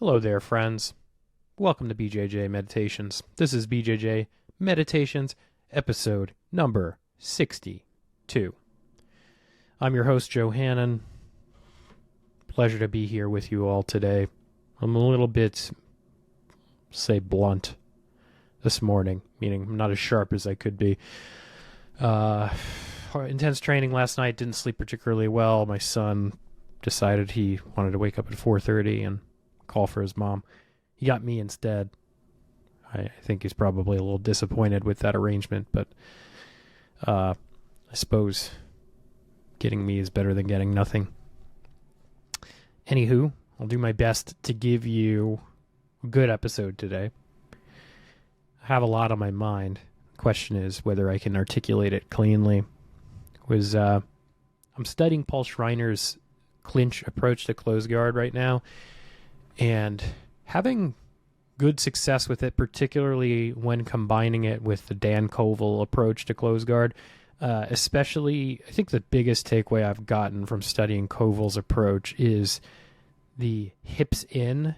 Hello there, friends. Welcome to BJJ Meditations. This is BJJ Meditations, episode number 62. I'm your host, Joe Hannon. Pleasure to be here with you all today. I'm a little bit, say, blunt this morning, meaning I'm not as sharp as I could be. Intense training last night, didn't sleep particularly well. My son decided he wanted to wake up at 4:30 and call for his mom. He got me instead. I think he's probably a little disappointed with that arrangement, but I suppose getting me is better than getting nothing. Anywho, I'll do my best to give you a good episode today. I have a lot on my mind. The question is whether I can articulate it cleanly. I'm studying Paul Schreiner's clinch approach to close guard right now, and having good success with it, particularly when combining it with the Dan Koval approach to close guard. Especially, I think the biggest takeaway I've gotten from studying Koval's approach is the hips in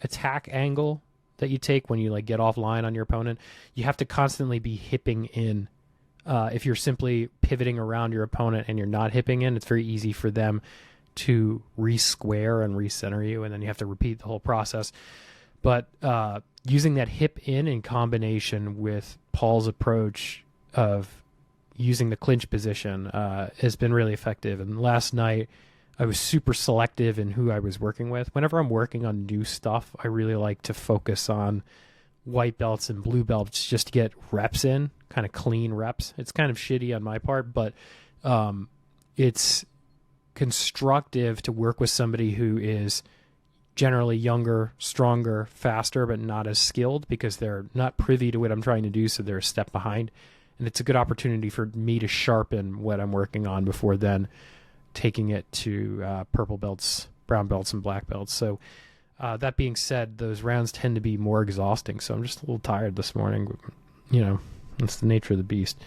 attack angle that you take when you get offline on your opponent. You have to constantly be hipping in. If you're simply pivoting around your opponent and you're not hipping in, it's very easy for them to re-square and recenter you, and then you have to repeat the whole process. But using that hip in combination with Paul's approach of using the clinch position has been really effective. And last night, I was super selective in who I was working with. Whenever I'm working on new stuff, I really like to focus on white belts and blue belts just to get reps in, kind of clean reps. It's kind of shitty on my part, but it's constructive to work with somebody who is generally younger, stronger, faster, but not as skilled because they're not privy to what I'm trying to do, so they're a step behind. And it's a good opportunity for me to sharpen what I'm working on before then taking it to purple belts, brown belts, and black belts. So that being said, those rounds tend to be more exhausting, so I'm just a little tired this morning. It's the nature of the beast.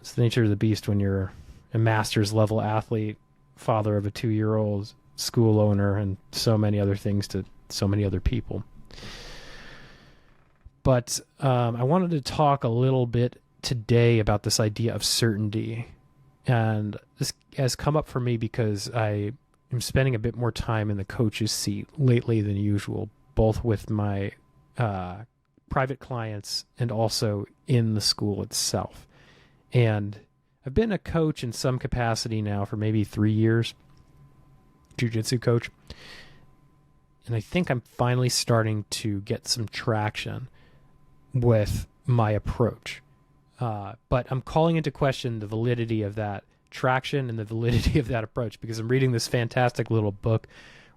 It's the nature of the beast when you're a master's level athlete, father of a 2-year-old, school owner, and so many other things to so many other people. But I wanted to talk a little bit today about this idea of certainty. And this has come up for me because I am spending a bit more time in the coach's seat lately than usual, both with my private clients and also in the school itself. And I've been a coach in some capacity now for maybe 3 years, jiu-jitsu coach. And I think I'm finally starting to get some traction with my approach. But I'm calling into question the validity of that traction and the validity of that approach because I'm reading this fantastic little book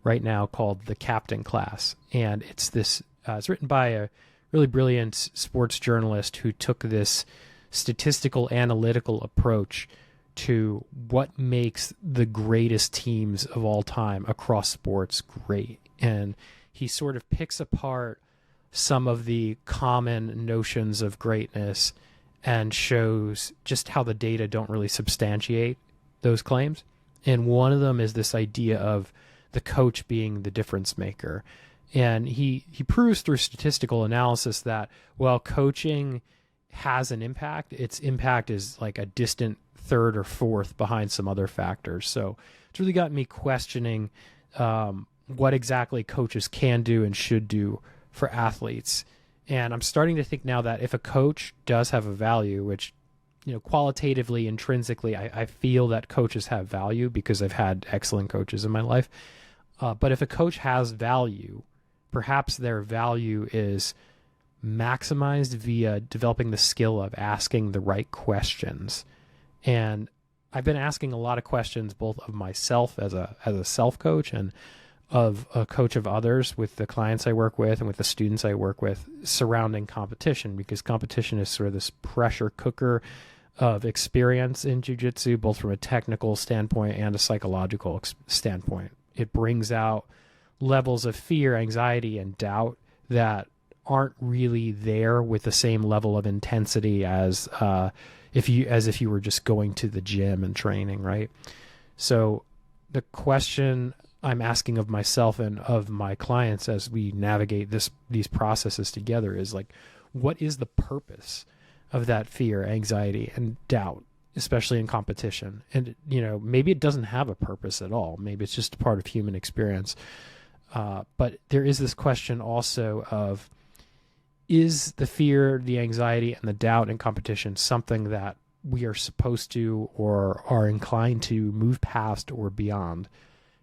right now called The Captain Class. And it's written by a really brilliant sports journalist who took this statistical analytical approach to what makes the greatest teams of all time across sports great. And he sort of picks apart some of the common notions of greatness and shows just how the data don't really substantiate those claims. And one of them is this idea of the coach being the difference maker. And he proves through statistical analysis that while coaching has an impact, its impact is like a distant third or fourth behind some other factors. So it's really got me questioning what exactly coaches can do and should do for athletes. And I'm starting to think now that if a coach does have a value, which, qualitatively, intrinsically, I feel that coaches have value because I've had excellent coaches in my life. But if a coach has value, perhaps their value is maximized via developing the skill of asking the right questions. And I've been asking a lot of questions, both of myself as a self-coach and of a coach of others with the clients I work with and with the students I work with surrounding competition, because competition is sort of this pressure cooker of experience in jiu-jitsu, both from a technical standpoint and a psychological standpoint. It brings out levels of fear, anxiety, and doubt that aren't really there with the same level of intensity as if you were just going to the gym and training, right? So the question I'm asking of myself and of my clients as we navigate these processes together is like, what is the purpose of that fear, anxiety, and doubt, especially in competition? And, maybe it doesn't have a purpose at all. Maybe it's just a part of human experience. But there is this question also of, is the fear, the anxiety, and the doubt in competition something that we are supposed to or are inclined to move past or beyond?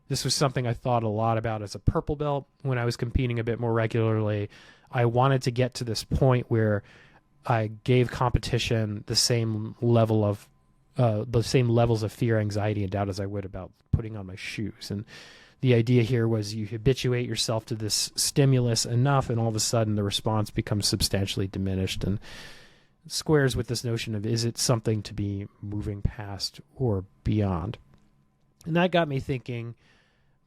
This was something I thought a lot about as a purple belt when I was competing a bit more regularly. I wanted to get to this point where I gave competition the same levels of fear, anxiety, and doubt as I would about putting on my shoes. And the idea here was you habituate yourself to this stimulus enough, and all of a sudden the response becomes substantially diminished, and squares with this notion of, is it something to be moving past or beyond? And that got me thinking,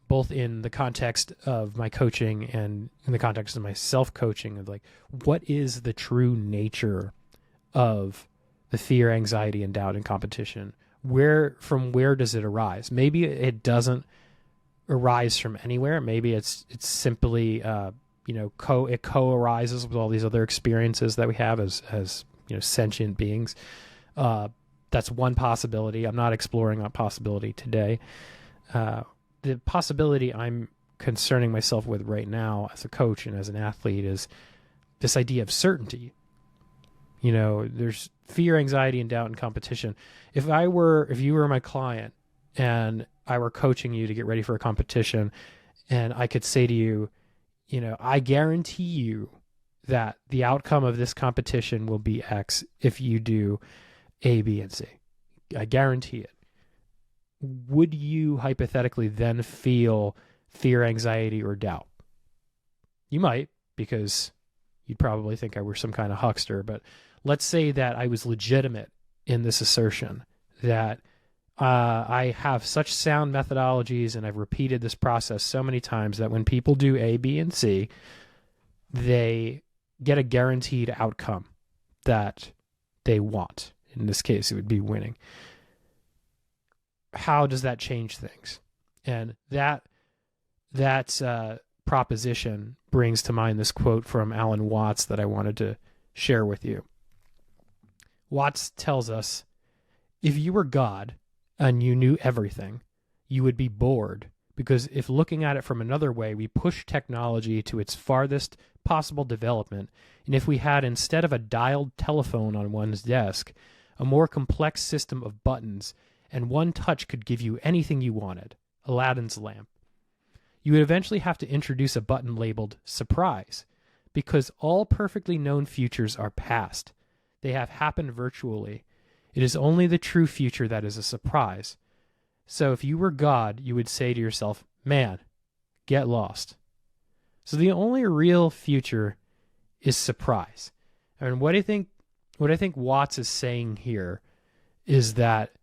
both in the context of my coaching and in the context of my self-coaching, of like, what is the true nature of the fear, anxiety, and doubt in competition? From where does it arise? Maybe it doesn't arise from anywhere. Maybe it's simply it co-arises with all these other experiences that we have as sentient beings. That's one possibility. I'm not exploring that possibility today. The possibility I'm concerning myself with right now as a coach and as an athlete is this idea of certainty. There's fear, anxiety, and doubt in competition. If you were my client and I were coaching you to get ready for a competition, and I could say to you, I guarantee you that the outcome of this competition will be X if you do A, B, and C. I guarantee it. Would you hypothetically then feel fear, anxiety, or doubt? You might, because you'd probably think I were some kind of huckster. But let's say that I was legitimate in this assertion, that I have such sound methodologies and I've repeated this process so many times that when people do A, B, and C, they get a guaranteed outcome that they want. In this case, it would be winning. How does that change things? And that proposition brings to mind this quote from Alan Watts that I wanted to share with you. Watts tells us, if you were God and you knew everything, you would be bored, because if looking at it from another way, we push technology to its farthest possible development, and if we had, instead of a dialed telephone on one's desk, a more complex system of buttons, and one touch could give you anything you wanted, Aladdin's lamp, you would eventually have to introduce a button labeled surprise, because all perfectly known futures are past. They have happened virtually. It is only the true future that is a surprise. So if you were God, you would say to yourself, man, get lost. So the only real future is surprise. And what I think Watts is saying here is that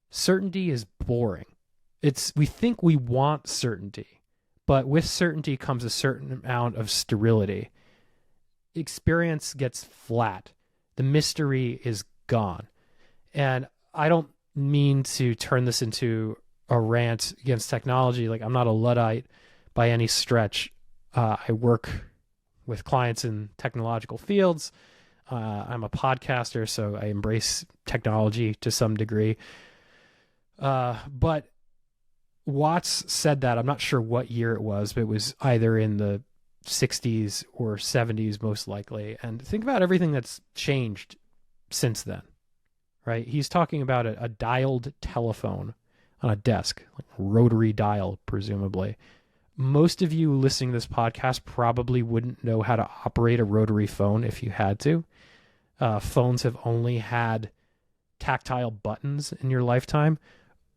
certainty is boring. We think we want certainty, but with certainty comes a certain amount of sterility. Experience gets flat. The mystery is gone. And I don't mean to turn this into a rant against technology. Like, I'm not a Luddite by any stretch. I work with clients in technological fields. I'm a podcaster, so I embrace technology to some degree. But Watts said that, I'm not sure what year it was, but it was either in the 60s or 70s, most likely. And think about everything that's changed since then, right? He's talking about a dialed telephone on a desk, like a rotary dial, presumably. Most of you listening to this podcast probably wouldn't know how to operate a rotary phone if you had to. Phones have only had tactile buttons in your lifetime,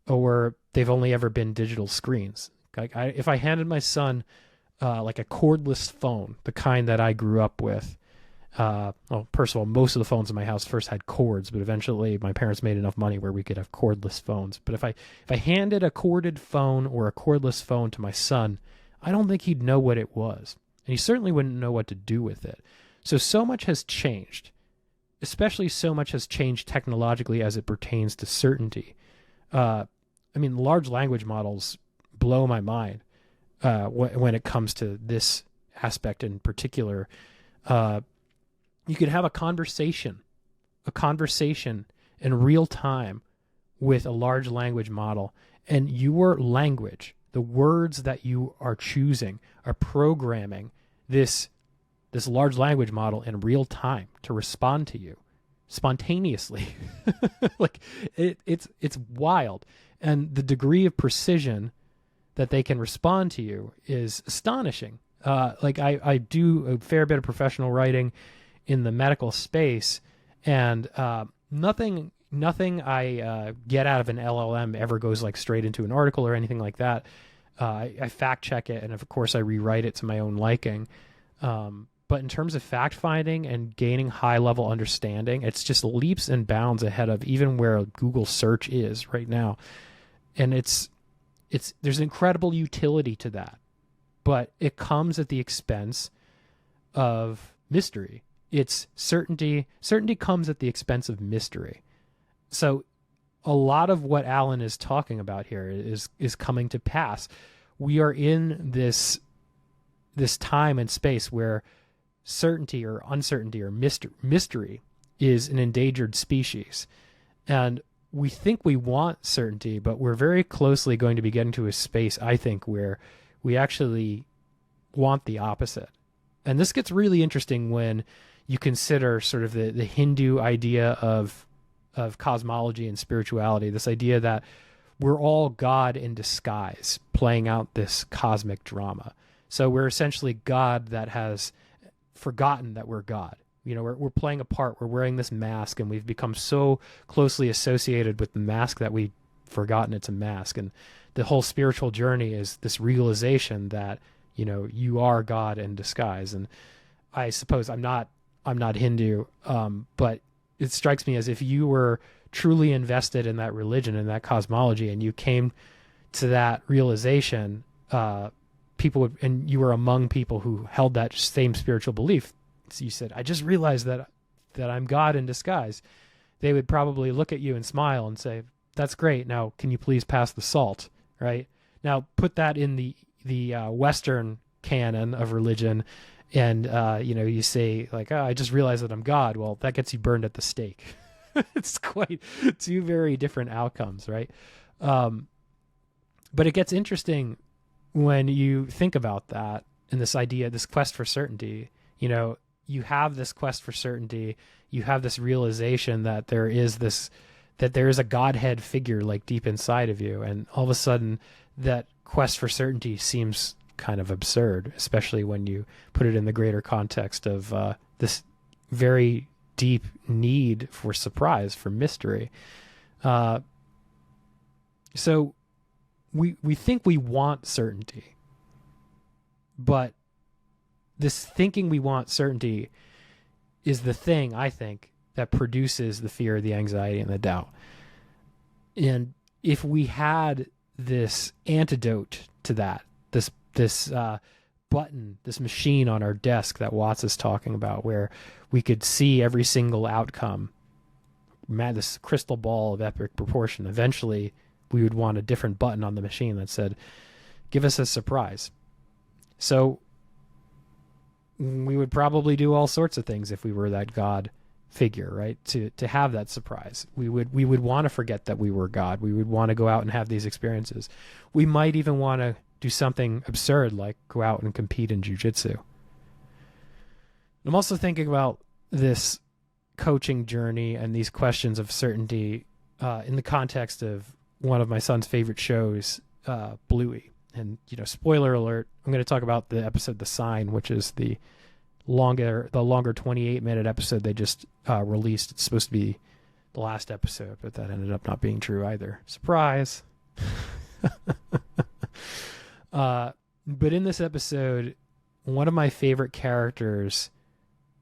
or they've only ever been digital screens. Like, if I handed my son like a cordless phone, the kind that I grew up with, well, first of all, most of the phones in my house first had cords, but eventually my parents made enough money where we could have cordless phones. But if I handed a corded phone or a cordless phone to my son, I don't think he'd know what it was. And he certainly wouldn't know what to do with it. So much has changed. Especially so much has changed technologically as it pertains to certainty. Large language models blow my mind when it comes to this aspect in particular. You could have a conversation in real time with a large language model, and your language, the words that you are choosing, are programming this large language model in real time to respond to you spontaneously. Like it's wild, and the degree of precision that they can respond to you is astonishing. Like I do a fair bit of professional writing in the medical space, and nothing I get out of an LLM ever goes like straight into an article or anything like that. I fact check it, and of course I rewrite it to my own liking. But in terms of fact finding and gaining high level understanding, it's just leaps and bounds ahead of even where Google search is right now. And there's incredible utility to that, but it comes at the expense of mystery. It's certainty. Certainty comes at the expense of mystery. So a lot of what Alan is talking about here is coming to pass. We are in this time and space where certainty or uncertainty or mystery is an endangered species. And we think we want certainty, but we're very closely going to be getting to a space, I think, where we actually want the opposite. And this gets really interesting when you consider sort of the Hindu idea of cosmology and spirituality, this idea that we're all God in disguise, playing out this cosmic drama. So we're essentially God that has forgotten that we're God. You know, we're playing a part. We're wearing this mask, and we've become so closely associated with the mask that we've forgotten it's a mask. And the whole spiritual journey is this realization that, you know, you are God in disguise. And I suppose I'm not Hindu, but it strikes me as if you were truly invested in that religion and that cosmology, and you came to that realization, and you were among people who held that same spiritual belief. So you said, I just realized that I'm God in disguise. They would probably look at you and smile and say, that's great. Now, can you please pass the salt? Right? Now, put that in the Western canon of religion, and you say like, oh, I just realized that I'm God. Well, that gets you burned at the stake. It's quite two very different outcomes, right? But it gets interesting when you think about that and this idea, this quest for certainty. You know, you have this quest for certainty. You have this realization that there is a Godhead figure like deep inside of you, and all of a sudden that quest for certainty seems kind of absurd, especially when you put it in the greater context of this very deep need for surprise, for mystery. So we think we want certainty, but this thinking we want certainty is the thing, I think, that produces the fear, the anxiety, and the doubt. And if we had this antidote to that, this button, this machine on our desk that Watts is talking about, where we could see every single outcome, this crystal ball of epic proportion, eventually we would want a different button on the machine that said, give us a surprise. So we would probably do all sorts of things if we were that God figure, right? To have that surprise. We would want to forget that we were God. We would want to go out and have these experiences. We might even want to do something absurd like go out and compete in jiu-jitsu. I'm also thinking about this coaching journey and these questions of certainty in the context of one of my son's favorite shows, Bluey. And, spoiler alert, I'm going to talk about the episode The Sign, which is the longer 28-minute episode they just released. It's supposed to be the last episode, but that ended up not being true either. Surprise. But in this episode, one of my favorite characters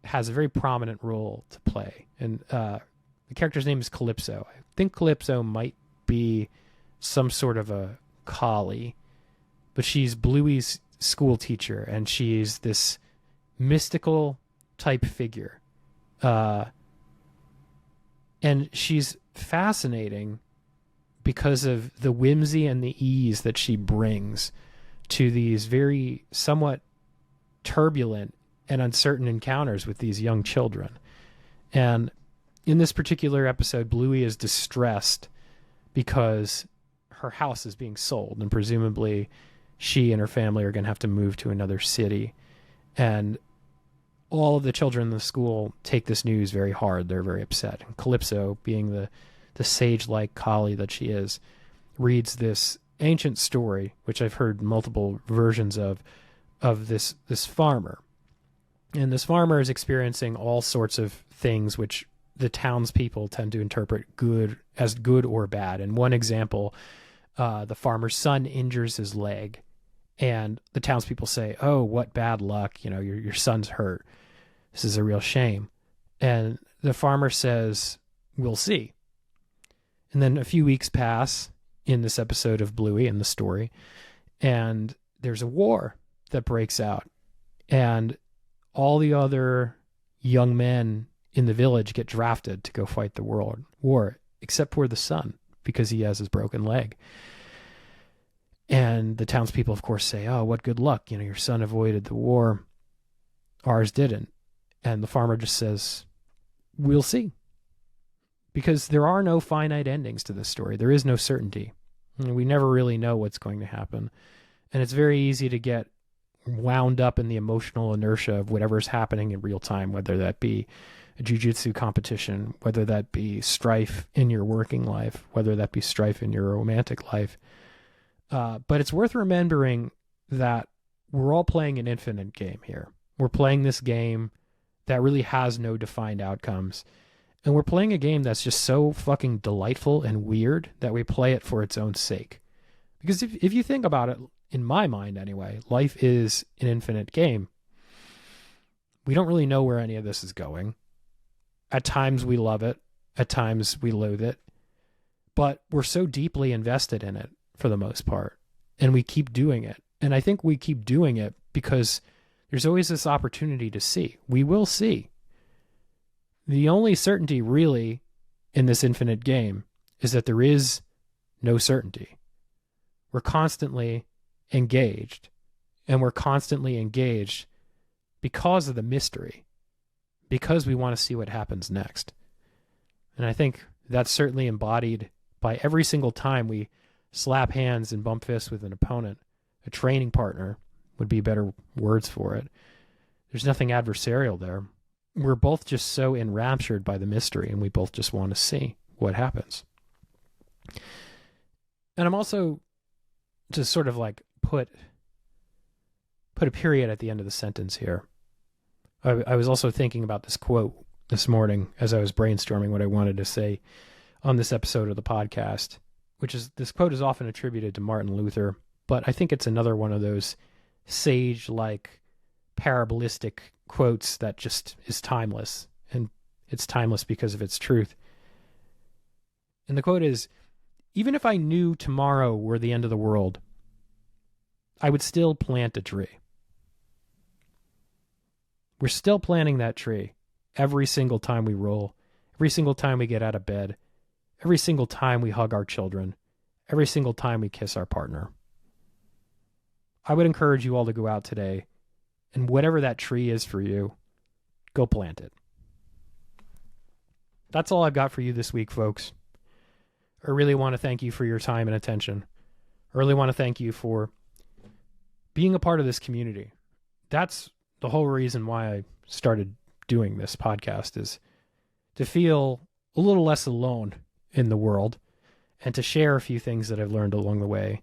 has a very prominent role to play. And the character's name is Calypso. I think Calypso might be some sort of a collie, but she's Bluey's school teacher, and she's this mystical type figure. And she's fascinating because of the whimsy and the ease that she brings to these very somewhat turbulent and uncertain encounters with these young children. And in this particular episode, Bluey is distressed because her house is being sold, and presumably she and her family are going to have to move to another city. And all of the children in the school take this news very hard. They're very upset. And Calypso, being the sage-like collie that she is, reads this ancient story, which I've heard multiple versions of this farmer. And this farmer is experiencing all sorts of things which the townspeople tend to interpret as good or bad. And one example, the farmer's son injures his leg, and the townspeople say, "Oh, what bad luck! Your son's hurt. This is a real shame." And the farmer says, "We'll see." And then a few weeks pass in this episode of Bluey in the story, and there's a war that breaks out, and all the other young men in the village get drafted to go fight the world war, except for the son, because he has his broken leg. And the townspeople, of course, say, "Oh, what good luck. Your son avoided the war. Ours didn't." And the farmer just says, "We'll see." Because there are no finite endings to this story. There is no certainty. We never really know what's going to happen. And it's very easy to get wound up in the emotional inertia of whatever's happening in real time, whether that be a jiu-jitsu competition, whether that be strife in your working life, whether that be strife in your romantic life. But it's worth remembering that we're all playing an infinite game here. We're playing this game that really has no defined outcomes. And we're playing a game that's just so fucking delightful and weird that we play it for its own sake. Because if you think about it, in my mind anyway, life is an infinite game. We don't really know where any of this is going. At times we love it. At times we loathe it. But we're so deeply invested in it for the most part. And we keep doing it. And I think we keep doing it because there's always this opportunity to see. We will see. The only certainty really in this infinite game is that there is no certainty. We're constantly engaged, and we're constantly engaged because of the mystery, because we want to see what happens next. And I think that's certainly embodied by every single time we slap hands and bump fists with an opponent. A training partner would be better words for it. There's nothing adversarial there. We're both just so enraptured by the mystery, and we both just want to see what happens. And I'm also to sort of like put a period at the end of the sentence here. I was also thinking about this quote this morning as I was brainstorming what I wanted to say on this episode of the podcast, which is, this quote is often attributed to Martin Luther, but I think it's another one of those sage-like parabolic quotes that just is timeless, and it's timeless because of its truth. And the quote is, "Even if I knew tomorrow were the end of the world, I would still plant a tree." We're still planting that tree every single time we roll, every single time we get out of bed, every single time we hug our children, every single time we kiss our partner. I would encourage you all to go out today, and whatever that tree is for you, go plant it. That's all I've got for you this week, folks. I really want to thank you for your time and attention. I really want to thank you for being a part of this community. That's the whole reason why I started doing this podcast, is to feel a little less alone in the world and to share a few things that I've learned along the way.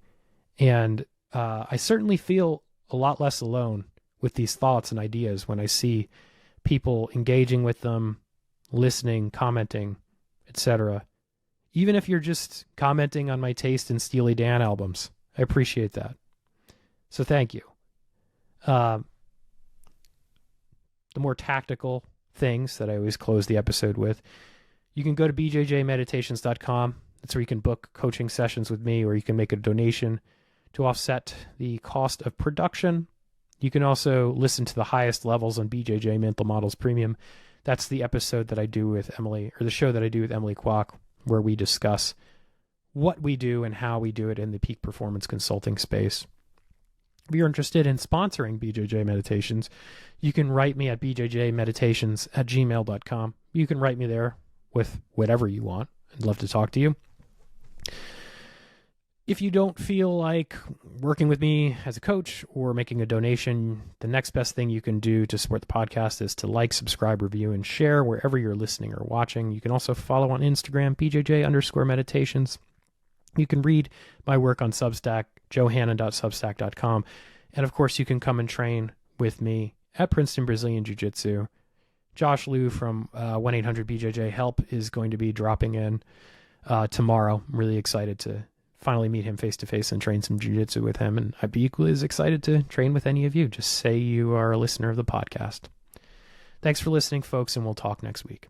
And I certainly feel a lot less alone with these thoughts and ideas when I see people engaging with them, listening, commenting, etc. Even if you're just commenting on my taste in Steely Dan albums, I appreciate that. So thank you. The more tactical things that I always close the episode with, you can go to bjjmeditations.com. That's where you can book coaching sessions with me, or you can make a donation to offset the cost of production. You can also listen to the highest levels on BJJ Mental Models Premium. That's the episode that I do with Emily, or the show that I do with Emily Kwok, where we discuss what we do and how we do it in the peak performance consulting space. If you're interested in sponsoring BJJ Meditations, you can write me at bjjmeditations@gmail.com. You can write me there with whatever you want. I'd love to talk to you. If you don't feel like working with me as a coach or making a donation, the next best thing you can do to support the podcast is to like, subscribe, review, and share wherever you're listening or watching. You can also follow on Instagram, BJJ_meditations. You can read my work on Substack, johanna.substack.com. And of course, you can come and train with me at Princeton Brazilian Jiu-Jitsu. Josh Liu from 1-800-BJJ-HELP is going to be dropping in tomorrow. I'm really excited to finally meet him face-to-face and train some jiu-jitsu with him. And I'd be equally as excited to train with any of you. Just say you are a listener of the podcast. Thanks for listening, folks, and we'll talk next week.